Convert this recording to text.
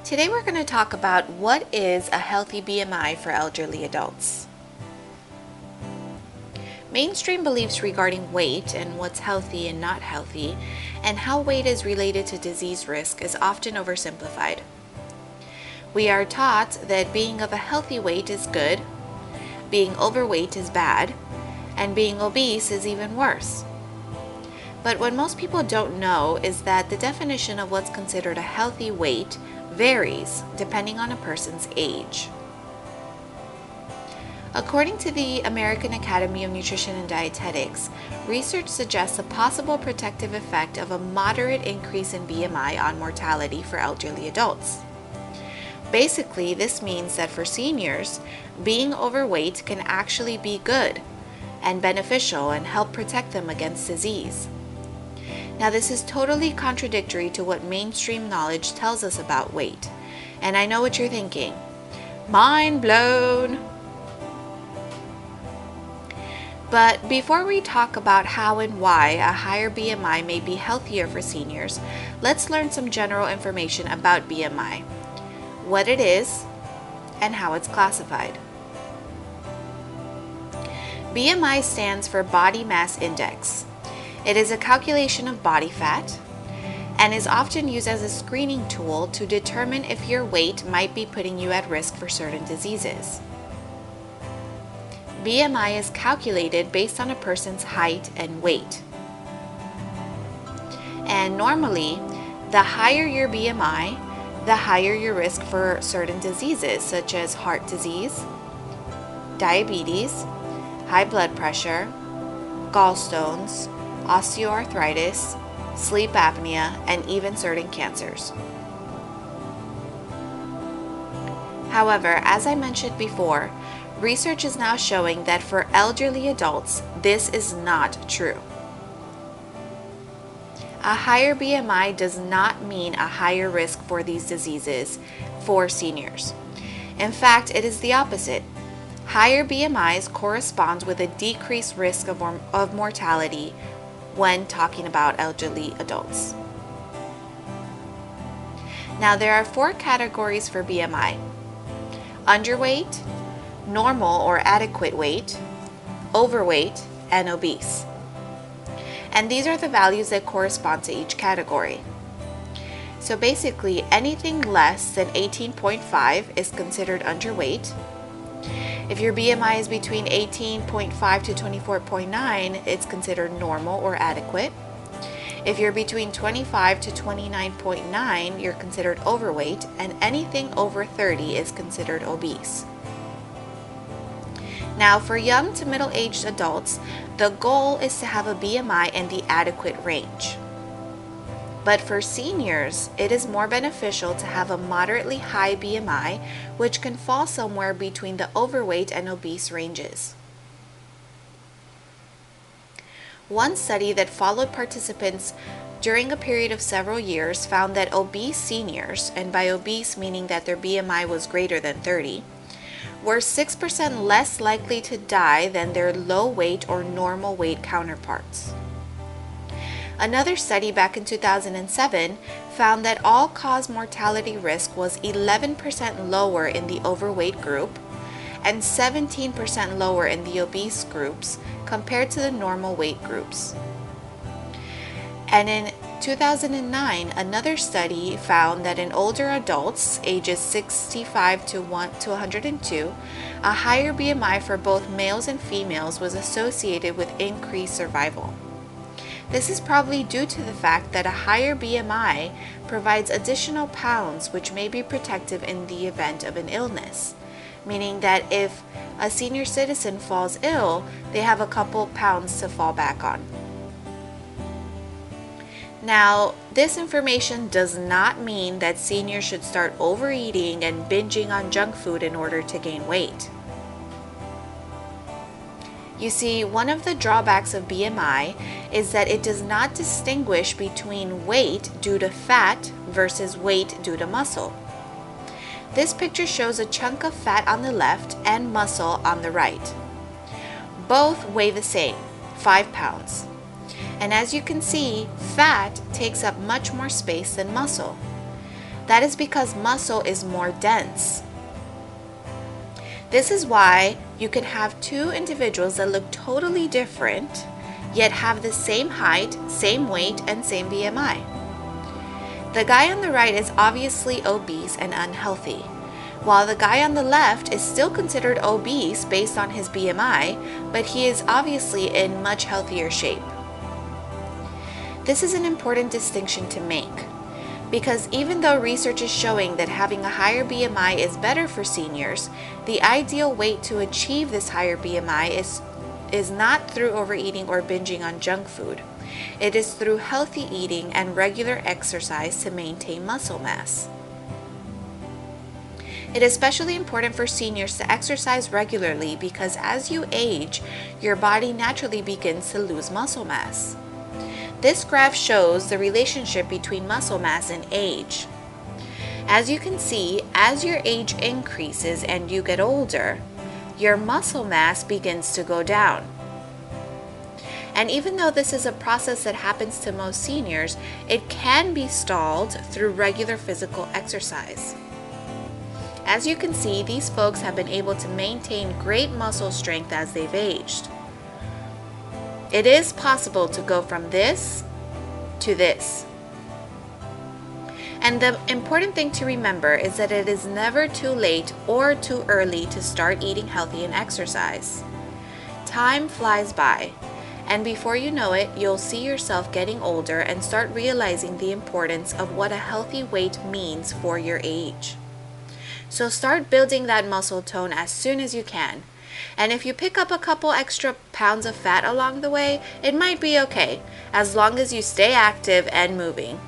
Today we're going to talk about what is a healthy BMI for elderly adults. Mainstream beliefs regarding weight and what's healthy and not healthy, and how weight is related to disease risk is often oversimplified. We are taught that being of a healthy weight is good, being overweight is bad, and being obese is even worse. But what most people don't know is that the definition of what's considered a healthy weight varies depending on a person's age. According to the American Academy of Nutrition and Dietetics, research suggests a possible protective effect of a moderate increase in BMI on mortality for elderly adults. Basically, this means that for seniors, being overweight can actually be good and beneficial and help protect them against disease. Now, this is totally contradictory to what mainstream knowledge tells us about weight. And I know what you're thinking. Mind blown! But before we talk about how and why a higher BMI may be healthier for seniors, let's learn some general information about BMI, what it is, and how it's classified. BMI stands for Body Mass Index. It is a calculation of body fat and is often used as a screening tool to determine if your weight might be putting you at risk for certain diseases. BMI is calculated based on a person's height and weight. And normally, the higher your BMI, the higher your risk for certain diseases such as heart disease, diabetes, high blood pressure, gallstones, osteoarthritis, sleep apnea, and even certain cancers. However, as I mentioned before, research is now showing that for elderly adults, this is not true. A higher BMI does not mean a higher risk for these diseases for seniors. In fact, it is the opposite. Higher BMIs corresponds with a decreased risk of mortality when talking about elderly adults. Now, there are 4 categories for BMI: underweight, normal or adequate weight, overweight, and obese. And these are the values that correspond to each category. So basically, anything less than 18.5 is considered underweight. If your BMI is between 18.5 to 24.9, it's considered normal or adequate. If you're between 25 to 29.9, you're considered overweight, and anything over 30 is considered obese. Now, for young to middle-aged adults, the goal is to have a BMI in the adequate range. But for seniors, it is more beneficial to have a moderately high BMI, which can fall somewhere between the overweight and obese ranges. One study that followed participants during a period of several years found that obese seniors, and by obese meaning that their BMI was greater than 30, were 6% less likely to die than their low weight or normal weight counterparts. Another study back in 2007 found that all-cause mortality risk was 11% lower in the overweight group and 17% lower in the obese groups compared to the normal weight groups. And in 2009, another study found that in older adults, ages 65 to 102, a higher BMI for both males and females was associated with increased survival. This is probably due to the fact that a higher BMI provides additional pounds which may be protective in the event of an illness, meaning that if a senior citizen falls ill, they have a couple pounds to fall back on. Now, this information does not mean that seniors should start overeating and binging on junk food in order to gain weight. You see, one of the drawbacks of BMI is that it does not distinguish between weight due to fat versus weight due to muscle. This picture shows a chunk of fat on the left and muscle on the right. Both weigh the same, 5 pounds. And as you can see, fat takes up much more space than muscle. That is because muscle is more dense. This is why you can have two individuals that look totally different, yet have the same height, same weight, and same BMI. The guy on the right is obviously obese and unhealthy, while the guy on the left is still considered obese based on his BMI, but he is obviously in much healthier shape. This is an important distinction to make, because even though research is showing that having a higher BMI is better for seniors, the ideal weight to achieve this higher BMI is not through overeating or binging on junk food. It is through healthy eating and regular exercise to maintain muscle mass. It is especially important for seniors to exercise regularly because as you age, your body naturally begins to lose muscle mass. This graph shows the relationship between muscle mass and age. As you can see, as your age increases and you get older, your muscle mass begins to go down. And even though this is a process that happens to most seniors, it can be stalled through regular physical exercise. As you can see, these folks have been able to maintain great muscle strength as they've aged. It is possible to go from this to this. And the important thing to remember is that it is never too late or too early to start eating healthy and exercise. Time flies by, and before you know it, you'll see yourself getting older and start realizing the importance of what a healthy weight means for your age. So start building that muscle tone as soon as you can. And if you pick up a couple extra pounds of fat along the way, it might be okay, as long as you stay active and moving.